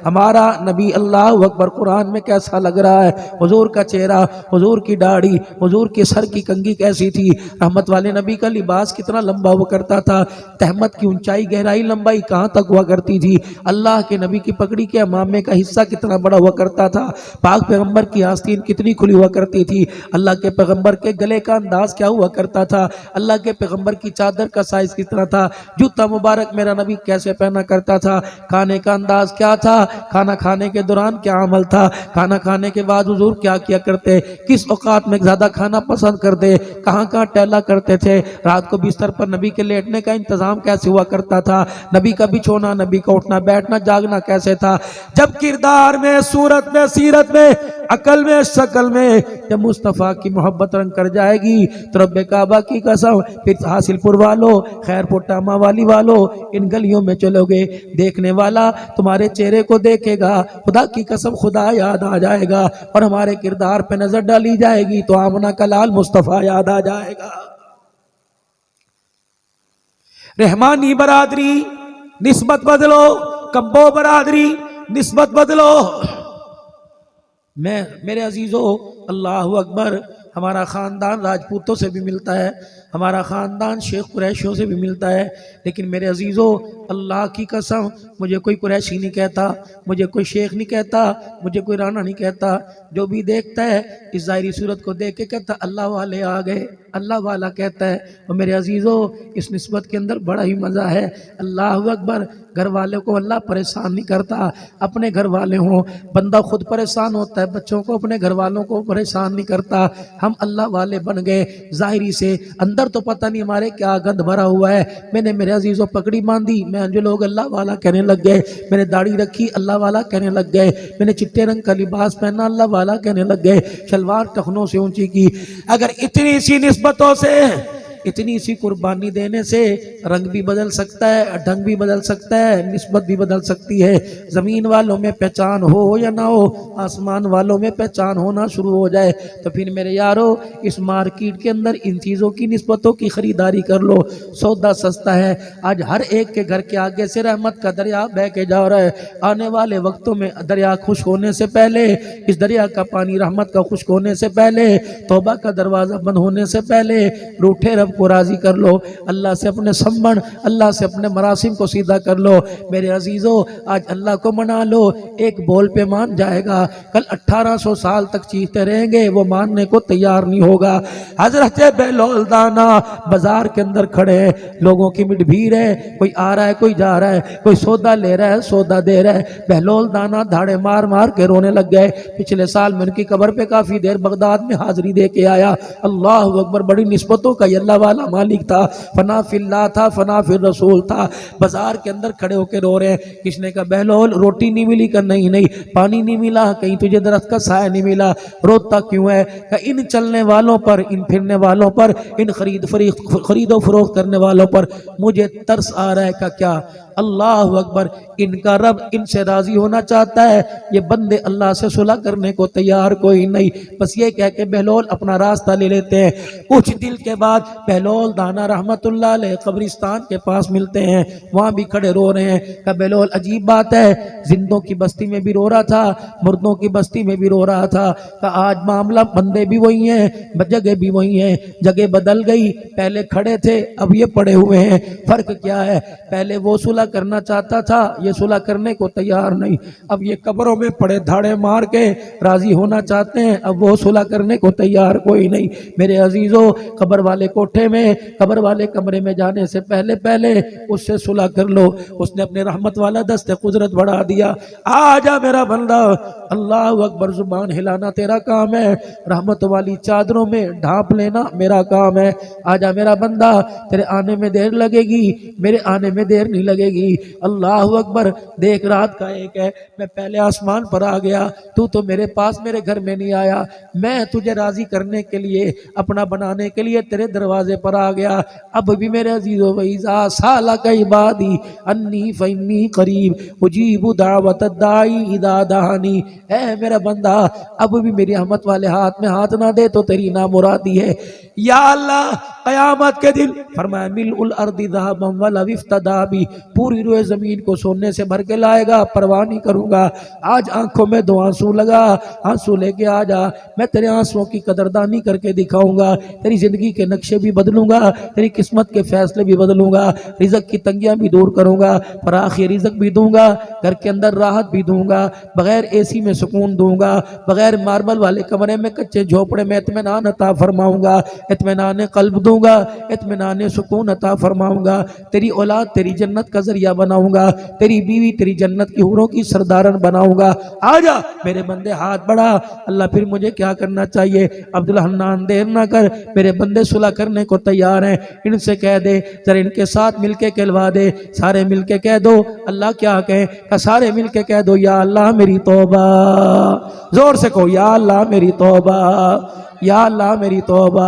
ہمارا نبی اللہ اکبر قرآن میں کیسا لگ رہا ہے، حضور کا چہرہ، حضور کی داڑھی، حضور کے سر کی کنگھی کیسی تھی، رحمت والے نبی کا لباس کتنا لمبا ہوا کرتا تھا، تہمت کی اونچائی گہرائی لمبائی کہاں تک ہوا کرتی تھی، اللہ کے نبی کی پگڑی کے امامے کا حصہ کتنا بڑا ہوا کرتا تھا، پاک پیغمبر کی آستین کتنی کھلی ہوا کرتی تھی، اللہ کے پیغمبر کے گلے کا انداز کیا ہوا کرتا تھا، اللہ کے پیغمبر کی چادر کا سائز کتنا تھا، جوتا مبارک میرا نبی کیسے پہنا کرتا تھا، کھانے کا انداز کیا تھا، کھانا کھانے کے دوران کیا عمل تھا، کھانا کھانے کے بعد حضور کیا کیا کرتے، کس اوقات میں زیادہ کھانا پسند کرتے، کہاں کہاں ٹہلا کرتے تھے، رات کو بستر پر نبی کے لیٹنے کا انتظام کیسے ہوا کرتا تھا، نبی کا بچھونا، نبی کا اٹھنا بیٹھنا جاگنا کیسے تھا، جب کردار میں، صورت میں، سیرت میں، عقل میں، شکل میں جب مصطفیٰ کی محبت رنگ کر جائے گی تو رب کعبہ کی قسم پھر حاصل پور والو، خیر پٹامہ والی والو، ان گلیوں میں چلو گے، دیکھنے والا تمہارے چہرے کو دیکھے گا، خدا کی قسم خدا یاد آ جائے گا، اور ہمارے کردار پہ نظر ڈالی جائے گی تو آمنہ کا لال مصطفیٰ یاد آ جائے گا۔ رحمانی برادری نسبت بدلو، کمبو برادری نسبت بدلو۔ میرے عزیزو، اللہ اکبر، ہمارا خاندان راجپوتوں سے بھی ملتا ہے، ہمارا خاندان شیخ قریشیوں سے بھی ملتا ہے، لیکن میرے عزیزو اللہ کی قسم مجھے کوئی قریشی نہیں کہتا، مجھے کوئی شیخ نہیں کہتا، مجھے کوئی رانا نہیں کہتا، جو بھی دیکھتا ہے اس ظاہری صورت کو دیکھ کے کہتا اللہ والے آ گئے، اللہ والا کہتا ہے۔ اور میرے عزیزو اس نسبت کے اندر بڑا ہی مزہ ہے، اللہ اکبر، گھر والوں کو اللہ پریشان نہیں کرتا، اپنے گھر والے ہوں، بندہ خود پریشان ہوتا ہے، بچوں کو اپنے گھر والوں کو پریشان نہیں کرتا، ہم اللہ والے بن گئے ظاہری سے، اندر تو پتہ نہیں ہمارے کیا گند بھرا ہوا ہے۔ میں نے میرے عزیزوں پگڑی باندھی، میں جو لوگ اللہ والا کہنے لگ گئے، میں نے داڑھی رکھی اللہ والا کہنے لگ گئے، میں نے چٹے رنگ کا لباس پہنا اللہ والا کہنے لگ گئے، شلوار ٹخنوں سے اونچی کی۔ اگر اتنی سی نسبتوں سے، اتنی سی قربانی دینے سے رنگ بھی بدل سکتا ہے، ڈھنگ بھی بدل سکتا ہے، نسبت بھی بدل سکتی ہے، زمین والوں میں پہچان ہو یا نہ ہو، آسمان والوں میں پہچان ہونا شروع ہو جائے تو پھر میرے یارو اس مارکیٹ کے اندر ان چیزوں کی نسبتوں کی خریداری کر لو، سودا سستا ہے۔ آج ہر ایک کے گھر کے آگے سے رحمت کا دریا بہہ کے جا رہا ہے، آنے والے وقتوں میں دریا خشک ہونے سے پہلے، اس دریا کا پانی رحمت کا خشک ہونے سے پہلے، توبہ کا دروازہ بند ہونے سے پہلے روٹھے رب کو راضی کر لو، اللہ سے اپنے سمبن، اللہ سے اپنے مراسم کو سیدھا کر لو۔ میرے عزیزو آج اللہ کو منا لو، ایک بول پہ مان جائے گا، کل 1800 سال تک چیختے رہیں گے، وہ ماننے کو تیار نہیں ہوگا۔ حضرت بہلول دانا بازار کے اندر کھڑے ہیں، لوگوں کی مٹ بھیڑ ہے، کوئی آ رہا ہے کوئی جا رہا ہے، کوئی سودا لے رہا ہے سودا دے رہا ہے، بہلول دانا دھاڑے مار مار کے رونے لگ گئے۔ پچھلے سال میں ان کی قبر پہ کافی دیر بغداد میں حاضری دے کے آیا، اللہ اکبر، بڑی نسبتوں کا یہ اللہ والا مالک تھا، فنا فی اللہ تھا، فنا فی الرسول تھا، بازار کے اندر کھڑے ہو کے رو رہے ہیں۔ کس نے کہا بہلول روٹی نہیں ملی؟ کہ نہیں، پانی نہیں ملا؟ کہیں تجھے درخت کا سایہ نہیں ملا؟ روتا کیوں ہے؟ کہ ان چلنے والوں پر، ان پھرنے والوں پر، ان خرید و فروخت کرنے والوں پر مجھے ترس آ رہا ہے۔ کہ کیا؟ اللہ اکبر، ان کا رب ان سے راضی ہونا چاہتا ہے، یہ بندے اللہ سے صلح کرنے کو تیار کوئی نہیں، بس یہ کہہ کے بہلول اپنا راستہ لے لیتے ہیں۔ کچھ دل کے بعد بہلول دانا رحمت اللہ علیہ قبرستان کے پاس ملتے ہیں، وہاں بھی کھڑے رو رہے ہیں۔ کہ بہلول عجیب بات ہے، زندوں کی بستی میں بھی رو رہا تھا، مردوں کی بستی میں بھی رو رہا تھا، کہ آج معاملہ بندے بھی وہی ہیں، جگہ بھی وہی ہیں، جگہ بدل گئی، پہلے کھڑے تھے اب یہ پڑے ہوئے ہیں، فرق کیا ہے؟ پہلے وہ صلح کرنا چاہتا تھا، یہ صلح کرنے کو تیار نہیں، اب یہ قبروں میں پڑے دھاڑے مار کے راضی ہونا چاہتے ہیں، اب وہ صلح کرنے کو تیار کوئی نہیں۔ میرے عزیزو قبر والے کوٹھے میں، قبر والے کمرے میں جانے سے پہلے اس سے صلح کر لو۔ اس نے اپنے رحمت والا دست قدرت بڑھا دیا، آجا میرا بندہ، اللہ اکبر، زبان ہلانا تیرا کام ہے، رحمت والی چادروں میں ڈھانپ لینا میرا کام ہے، آجا میرا بندہ، تیرے آنے میں دیر لگے گی، میرے آنے میں دیر نہیں لگے گی۔ اللہ اکبر، دیکھ رات کا ایک ہے، میں پہلے آسمان پر آ گیا، تو میرے پاس میرے گھر میں نہیں آیا، میں تجھے راضی کرنے کے لیے، اپنا بنانے کے لیے تیرے دروازے پر آ گیا۔ اب بھی میرے عزیزو وَإِذَا سَأَلَكَ عِبَادِي عَنِّي فَإِنِّي قَرِيبٌ أُجِيبُ دَعْوَةَ الدَّاعِ إِذَا دَعَانِ۔ اے میرا بندہ، اب بھی میری رحمت والے ہاتھ میں ہاتھ نہ دے تو تیری نامرادی ہے۔ یا اللہ قیامت کے دن فرمایا ملء الارض ذهبا ولو افتدى بی، پوری روئے زمین کو سونے سے بھر کے لائے گا، پرواہ نہیں کروں گا۔ آج آنکھوں میں 2 آنسو لگا، آنسو لے کے آ جا، میں تیرے آنسوؤں کی قدردانی کر کے دکھاؤں گا، تیری زندگی کے نقشے بھی بدلوں گا، تیری قسمت کے فیصلے بھی بدلوں گا، رزق کی تنگیاں بھی دور کروں گا، فراخی رزق بھی دوں گا، گھر کے اندر راحت بھی دوں گا، بغیر اے سی میں سکون دوں گا، بغیر ماربل والے کمرے میں کچے جھوپڑے میں اطمینان عطا فرماؤں گا، اطمینان قلب دوں گا، اطمینان سکون عطا فرماؤں گا، تیری اولاد تیری جنت کا ذریعہ بناؤں گا، تیری بیوی تیری جنت کی حوروں کی سردارن بناؤں گا۔ آجا میرے بندے ہاتھ بڑھا۔ اللہ پھر مجھے کیا کرنا چاہیے؟ عبدالحنان دیر نہ کر، میرے بندے صلح کرنے کو تیار ہیں، ان سے کہہ دے ذرا ان کے ساتھ مل کے کہلوا دے، سارے مل کے کہہ دو۔ اللہ کیا کہیں کہ سارے مل کے کہہ دو یا اللہ میری توبہ، زور سے کہو یا اللہ میری توبہ، یا اللہ میری توبہ۔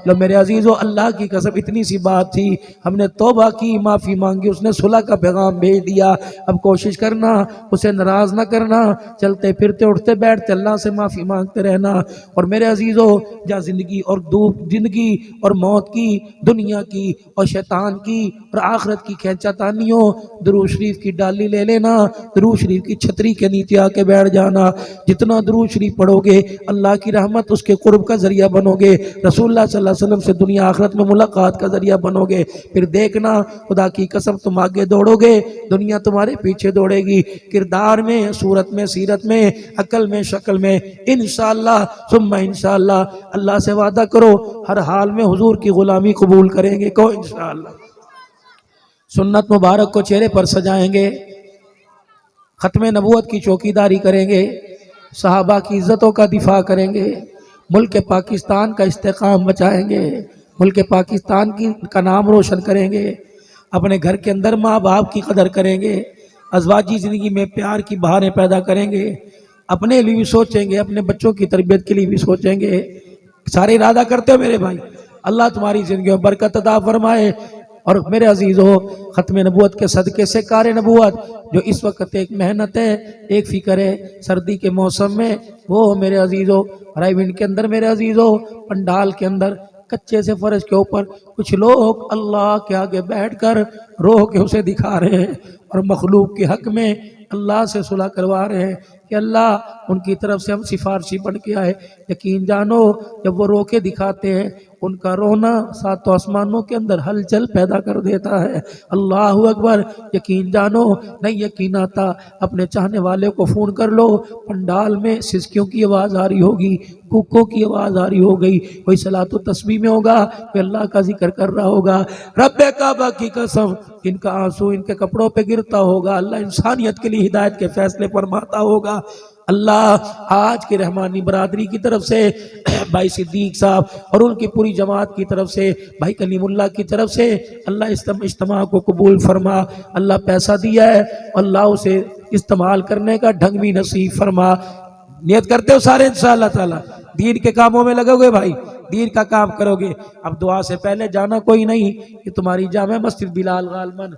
لو میرے عزیزو، اللہ کی قسم اتنی سی بات تھی، ہم نے توبہ کی، معافی مانگی، اس نے صلح کا پیغام بھیج دیا۔ اب کوشش کرنا اسے ناراض نہ کرنا، چلتے پھرتے اٹھتے بیٹھتے اللہ سے معافی مانگتے رہنا۔ اور میرے عزیزو، جہاں زندگی اور زندگی اور موت کی، دنیا کی اور شیطان کی اور آخرت کی کھینچا تانیوں، درود شریف کی ڈالی لے لینا، درود شریف کی چھتری کے نیچے آ کے بیٹھ جانا۔ جتنا درود شریف پڑھو گے اللہ کی رحمت اس کے قرب کا ذریعہ بنو گے، رسول اللہ صلی اللہ علیہ وسلم سے دنیا آخرت میں ملاقات کا ذریعہ بنو گے۔ پھر دیکھنا خدا کی قسم تم آگے دوڑو گے، دنیا تمہارے پیچھے دوڑے گی، کردار میں، صورت میں، سیرت میں، عقل میں، شکل میں، انشاءاللہ ثم انشاءاللہ۔ اللہ سے وعدہ کرو ہر حال میں حضور کی غلامی قبول کریں گے، کو انشاءاللہ۔ سنت مبارک کو چہرے پر سجائیں گے، ختم نبوت کی چوکیداری کریں گے، صحابہ کی عزتوں کا دفاع کریں گے، ملک پاکستان کا استحکام بچائیں گے، ملک پاکستان کا نام روشن کریں گے، اپنے گھر کے اندر ماں باپ کی قدر کریں گے، ازواجی زندگی میں پیار کی بہاریں پیدا کریں گے، اپنے لیے بھی سوچیں گے، اپنے بچوں کی تربیت کے لیے بھی سوچیں گے۔ سارے ارادہ کرتے ہو میرے بھائی؟ اللہ تمہاری زندگیوں میں برکت عطا فرمائے۔ اور میرے عزیزو، ختم نبوت کے صدقے سے کار نبوت جو اس وقت ایک محنت ہے، ایک فکر ہے سردی کے موسم میں، وہ میرے عزیزو رائیونڈ کے اندر، میرے عزیزو پنڈال کے اندر کچے سے فرش کے اوپر کچھ لوگ اللہ کے آگے بیٹھ کر روح کے اسے دکھا رہے ہیں اور مخلوق کے حق میں اللہ سے صلح کروا رہے ہیں کہ اللہ ان کی طرف سے ہم سفارشی بن کے آئے۔ یقین جانو جب وہ رو کے دکھاتے ہیں ان کا رونا ساتوں آسمانوں کے اندر ہلچل پیدا کر دیتا ہے۔ اللہ اکبر۔ یقین جانو نہیں یقین آتا اپنے چاہنے والے کو فون کر لو، پنڈال میں سسکیوں کی آواز آ رہی ہوگی، کوکوں کی آواز آ رہی ہو گئی، کوئی صلاۃ و تسبیح میں ہوگا، کوئی اللہ کا ذکر کر رہا ہوگا۔ رب کعبہ کی قسم ان کا آنسو ان کے کپڑوں پہ گرتا ہوگا، اللہ انسانیت کے لیے ہدایت کے فیصلے فرماتا ہوگا۔ اللہ آج کے رحمانی برادری کی طرف سے بھائی صدیق صاحب اور ان کی پوری جماعت کی طرف سے، بھائی کلیم اللہ کی طرف سے، اللہ اجتماع کو قبول فرما۔ اللہ پیسہ دیا ہے، اللہ اسے استعمال کرنے کا ڈھنگ بھی نصیب فرما۔ نیت کرتے ہو سارے انشاءاللہ تعالی دین کے کاموں میں لگو گے بھائی، دین کا کام کرو گے۔ اب دعا سے پہلے جانا کوئی نہیں، یہ تمہاری جامع مسجد بلال غالمن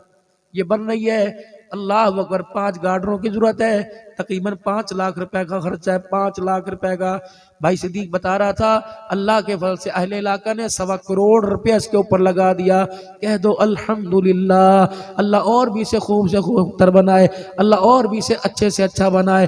یہ بن رہی ہے۔ اللہ اکبر، 5 گارڈروں کی ضرورت ہے، تقریباً 5 لاکھ روپے کا خرچہ ہے، 5 لاکھ روپے کا۔ بھائی صدیق بتا رہا تھا اللہ کے فضل سے اہل علاقہ نے 1.25 کروڑ روپے اس کے اوپر لگا دیا۔ کہہ دو الحمدللہ، اللہ اور بھی سے خوب سے خوب تر بنائے، اللہ اور بھی سے اچھا بنائے۔